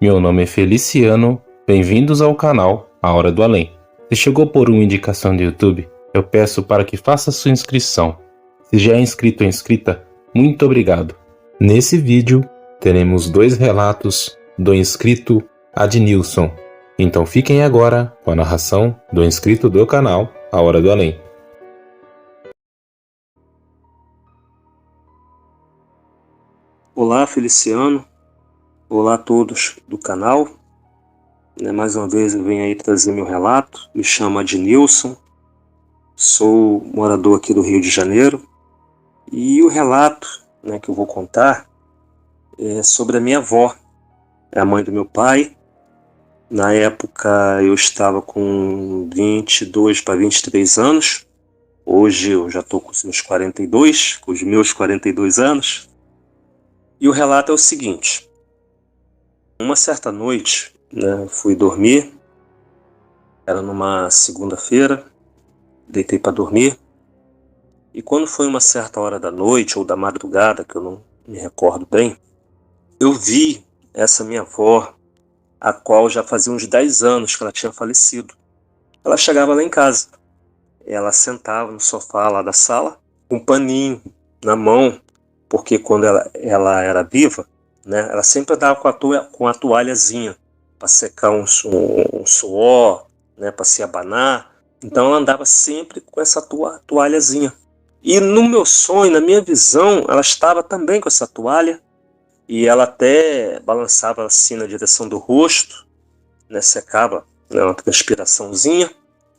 Meu nome é Feliciano, bem-vindos ao canal A Hora do Além. Se chegou por uma indicação do YouTube, eu peço para que faça sua inscrição. Se já é inscrito ou inscrita, muito obrigado. Nesse vídeo, teremos 2 relatos do inscrito Adnilson. Então fiquem agora com a narração do inscrito do canal A Hora do Além. Olá, Feliciano. Olá a todos do canal. Mais uma vez eu venho aí trazer meu relato. Me chamo Adnilson, sou morador aqui do Rio de Janeiro. E o relato que eu vou contar é sobre a minha avó, é a mãe do meu pai. Na época eu estava com 22 para 23 anos. Hoje eu já estou com os meus 42 anos. E o relato é o seguinte. Uma certa noite, fui dormir, era numa segunda-feira, deitei para dormir, e quando foi uma certa hora da noite ou da madrugada, que eu não me recordo bem, eu vi essa minha avó, a qual já fazia uns 10 anos que ela tinha falecido. Ela chegava lá em casa, ela sentava no sofá lá da sala, com um paninho na mão, porque quando ela era viva, ela sempre andava com a toalhazinha para secar um suor, para se abanar. Então ela andava sempre com essa toalhazinha. E no meu sonho, na minha visão, ela estava também com essa toalha e ela até balançava assim na direção do rosto, secava uma transpiraçãozinha,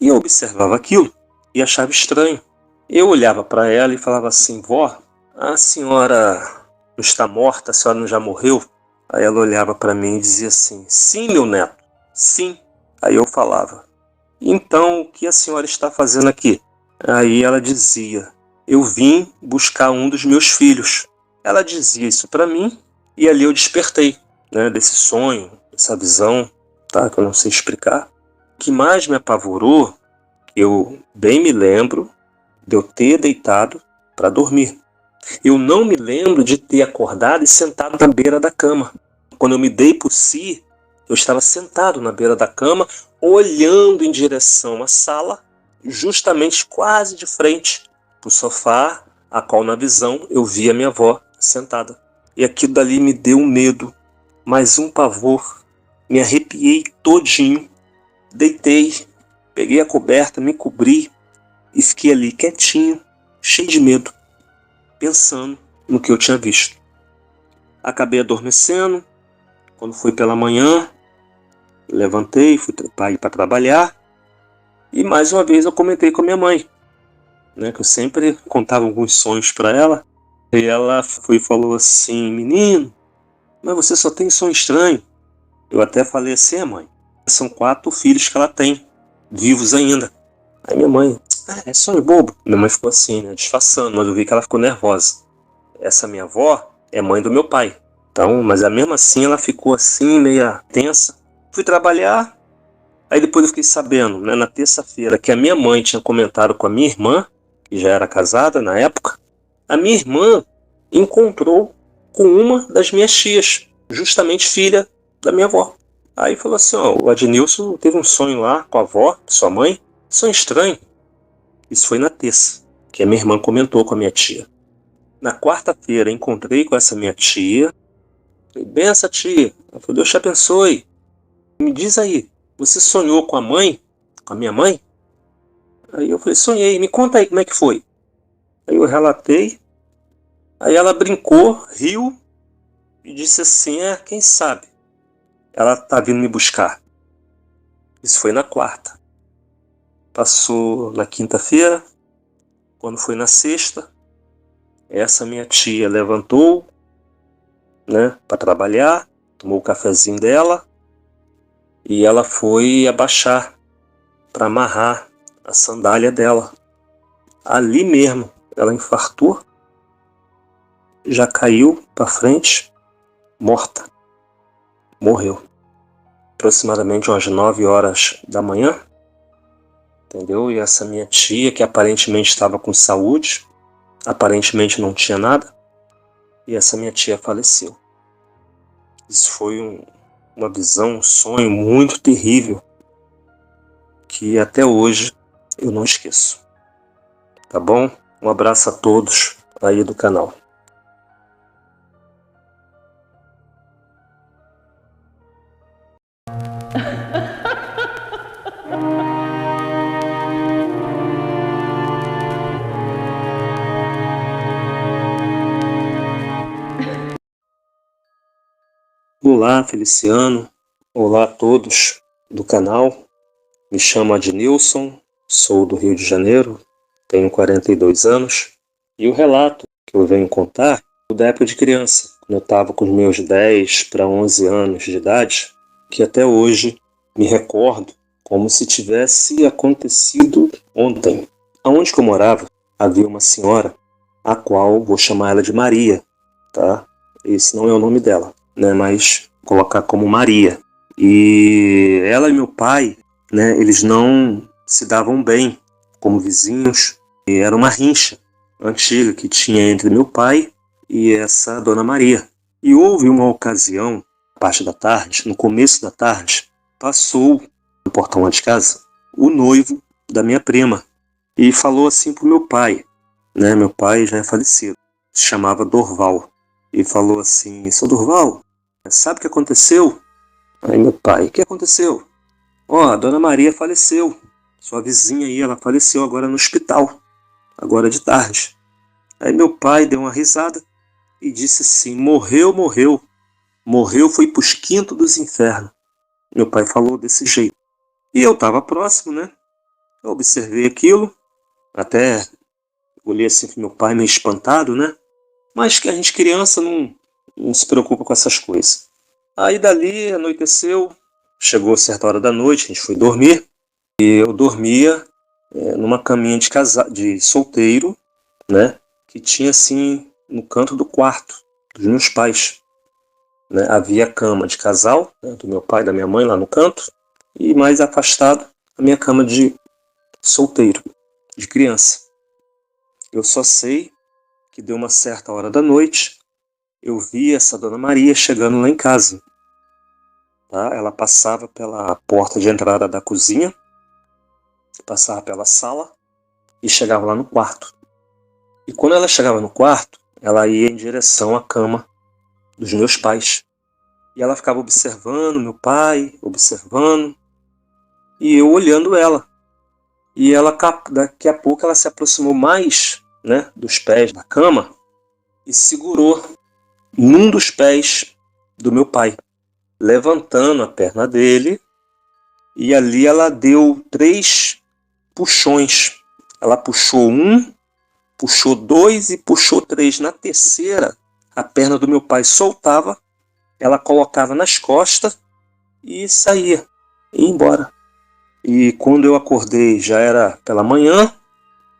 e eu observava aquilo e achava estranho. Eu olhava para ela e falava assim: vó, a senhora não está morta, a senhora não já morreu? Aí ela olhava para mim e dizia assim: sim, meu neto, sim. Aí eu falava: então o que a senhora está fazendo aqui? Aí ela dizia: eu vim buscar um dos meus filhos. Ela dizia isso para mim e ali eu despertei, desse sonho, dessa visão, que eu não sei explicar. O que mais me apavorou, eu bem me lembro de eu ter deitado para dormir. Eu não me lembro de ter acordado e sentado na beira da cama. Quando eu me dei por si, eu estava sentado na beira da cama, olhando em direção à sala, justamente quase de frente para o sofá, a qual na visão eu via minha avó sentada. E aquilo dali me deu um medo, mais um pavor. Me arrepiei todinho, deitei, peguei a coberta, me cobri e fiquei ali quietinho, cheio de medo, pensando no que eu tinha visto. Acabei adormecendo. Quando foi pela manhã, levantei, fui para trabalhar. E mais uma vez eu comentei com a minha mãe, que eu sempre contava alguns sonhos para ela. E ela foi e falou assim: menino, mas você só tem sonho estranho. Eu até falei assim: mãe, são 4 filhos que ela tem, vivos ainda. Aí minha mãe: é sonho bobo. Minha mãe ficou assim, disfarçando, mas eu vi que ela ficou nervosa. Essa minha avó é mãe do meu pai. Então, mas mesmo assim ela ficou assim, meia tensa. Fui trabalhar, aí depois eu fiquei sabendo, na terça-feira, que a minha mãe tinha comentado com a minha irmã, que já era casada na época. A minha irmã encontrou com uma das minhas tias, justamente filha da minha avó. Aí falou assim: o Adnilson teve um sonho lá com a avó, sua mãe, sonho estranho. Isso foi na terça, que a minha irmã comentou com a minha tia. Na quarta-feira encontrei com essa minha tia. Falei: benção, tia. Ela falou: Deus te abençoe. Me diz aí, você sonhou com a mãe? Com a minha mãe? Aí eu falei: sonhei. Me conta aí como é que foi. Aí eu relatei. Aí ela brincou, riu e disse assim: quem sabe? Ela tá vindo me buscar. Isso foi na quarta. Passou na quinta-feira. Quando foi na sexta, essa minha tia levantou, para trabalhar, tomou o cafezinho dela e ela foi abaixar para amarrar a sandália dela. Ali mesmo, ela infartou, já caiu para frente, morta, morreu. Aproximadamente umas 9 horas da manhã, entendeu? E essa minha tia, que aparentemente estava com saúde, aparentemente não tinha nada, e essa minha tia faleceu. Isso foi uma visão, um sonho muito terrível que até hoje eu não esqueço. Tá bom? Um abraço a todos aí do canal. Olá, Feliciano. Olá a todos do canal. Me chamo Adnilson, sou do Rio de Janeiro, tenho 42 anos. E o relato que eu venho contar é da época de criança, quando eu estava com os meus 10 para 11 anos de idade, que até hoje me recordo como se tivesse acontecido ontem. Aonde que eu morava, havia uma senhora, a qual vou chamar ela de Maria, tá? Esse não é o nome dela, né? Mas colocar como Maria. E ela e meu pai, né? Eles não se davam bem como vizinhos. E era uma rincha antiga que tinha entre meu pai e essa dona Maria. E houve uma ocasião, parte da tarde, no começo da tarde, passou no portão lá de casa o noivo da minha prima e falou assim pro meu pai, né? Meu pai já é falecido, se chamava Dorval, e falou assim: seu Dorval, sabe o que aconteceu? Aí meu pai: o que aconteceu? Ó, a dona Maria faleceu, sua vizinha aí, ela faleceu agora no hospital, agora de tarde. Aí meu pai deu uma risada e disse assim: morreu, morreu, morreu, foi pros quintos dos infernos. Meu pai falou desse jeito. E eu estava próximo, né? Eu observei aquilo, até olhei assim pro meu pai meio espantado, né? Mas que a gente criança não se preocupa com essas coisas. Aí dali anoiteceu, chegou certa hora da noite, a gente foi dormir, e eu dormia numa caminha de solteiro, né? Que tinha assim no canto do quarto dos meus pais, né? Havia a cama de casal, né, do meu pai e da minha mãe lá no canto, e mais afastado a minha cama de solteiro, de criança. Eu só sei que deu uma certa hora da noite, eu vi essa dona Maria chegando lá em casa. Tá? Ela passava pela porta de entrada da cozinha, passava pela sala e chegava lá no quarto. E quando ela chegava no quarto, ela ia em direção à cama dos meus pais. E ela ficava observando meu pai, observando, e eu olhando ela. E ela, daqui a pouco, ela se aproximou mais, né, dos pés da cama e segurou num dos pés do meu pai, levantando a perna dele, e ali ela deu 3 puxões. Ela puxou 1, puxou 2 e puxou 3. Na terceira, a perna do meu pai soltava, ela colocava nas costas e saía, ia embora. E quando eu acordei, já era pela manhã,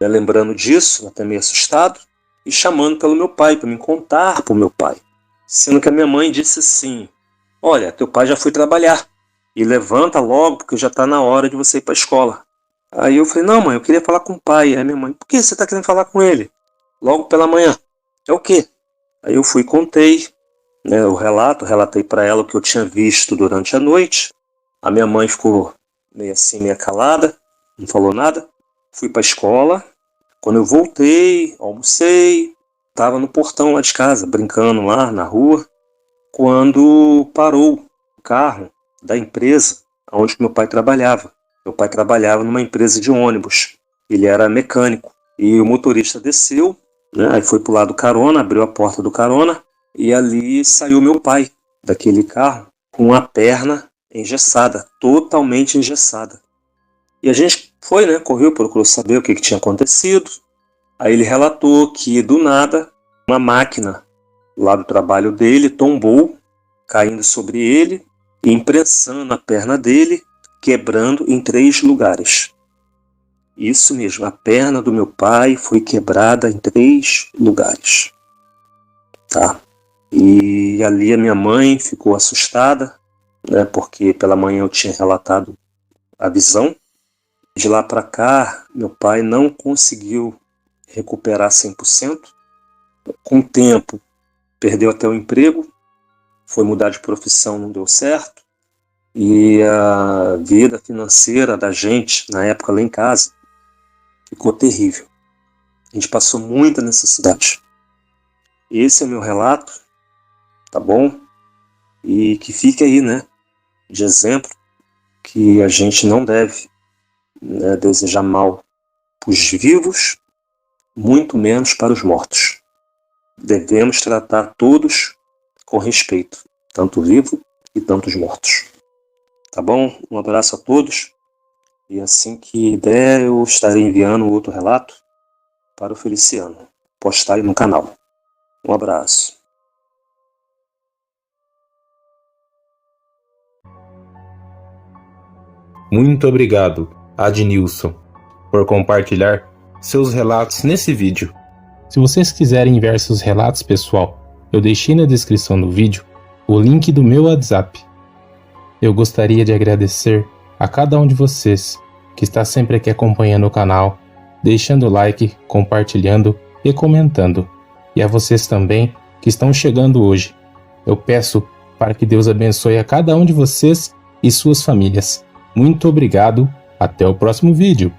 né, lembrando disso, até meio assustado, e chamando pelo meu pai, para me contar para o meu pai. Sendo que a minha mãe disse assim: olha, teu pai já foi trabalhar, e levanta logo, porque já está na hora de você ir para a escola. Aí eu falei: não, mãe, eu queria falar com o pai. Aí minha mãe: por que você está querendo falar com ele? Logo pela manhã. É o quê? Aí eu fui e contei, né, o relato, relatei para ela o que eu tinha visto durante a noite. A minha mãe ficou meio assim, meio calada, não falou nada. Fui para a escola. Quando eu voltei, almocei, estava no portão lá de casa, brincando lá na rua, quando parou o carro da empresa onde meu pai trabalhava. Meu pai trabalhava numa empresa de ônibus. Ele era mecânico. E o motorista desceu, né, aí foi pro lado do carona, abriu a porta do carona, e ali saiu meu pai daquele carro com a perna engessada, totalmente engessada. E a gente foi, né, correu, procurou saber o que tinha acontecido. Aí ele relatou que, do nada, uma máquina lá do trabalho dele tombou, caindo sobre ele e imprensando a perna dele, quebrando em 3 lugares. Isso mesmo, a perna do meu pai foi quebrada em 3 lugares. Tá? E ali a minha mãe ficou assustada, né, porque pela manhã eu tinha relatado a visão. De lá para cá, meu pai não conseguiu recuperar 100%. Com o tempo, perdeu até o emprego, foi mudar de profissão, não deu certo. E a vida financeira da gente, na época lá em casa, ficou terrível. A gente passou muita necessidade. Esse é o meu relato, tá bom? E que fique aí, né, de exemplo, que a gente não deve, né, desejar mal para os vivos, muito menos para os mortos. Devemos tratar todos com respeito, tanto o vivo e tanto os mortos. Tá bom? Um abraço a todos. E assim que der, eu estarei enviando outro relato para o Feliciano postar aí no canal. Um abraço. Muito obrigado, Adnilson, por compartilhar seus relatos nesse vídeo. Se vocês quiserem enviar seus relatos, pessoal, eu deixei na descrição do vídeo o link do meu WhatsApp. Eu gostaria de agradecer a cada um de vocês que está sempre aqui acompanhando o canal, deixando o like, compartilhando e comentando. E a vocês também que estão chegando hoje. Eu peço para que Deus abençoe a cada um de vocês e suas famílias. Muito obrigado, até o próximo vídeo.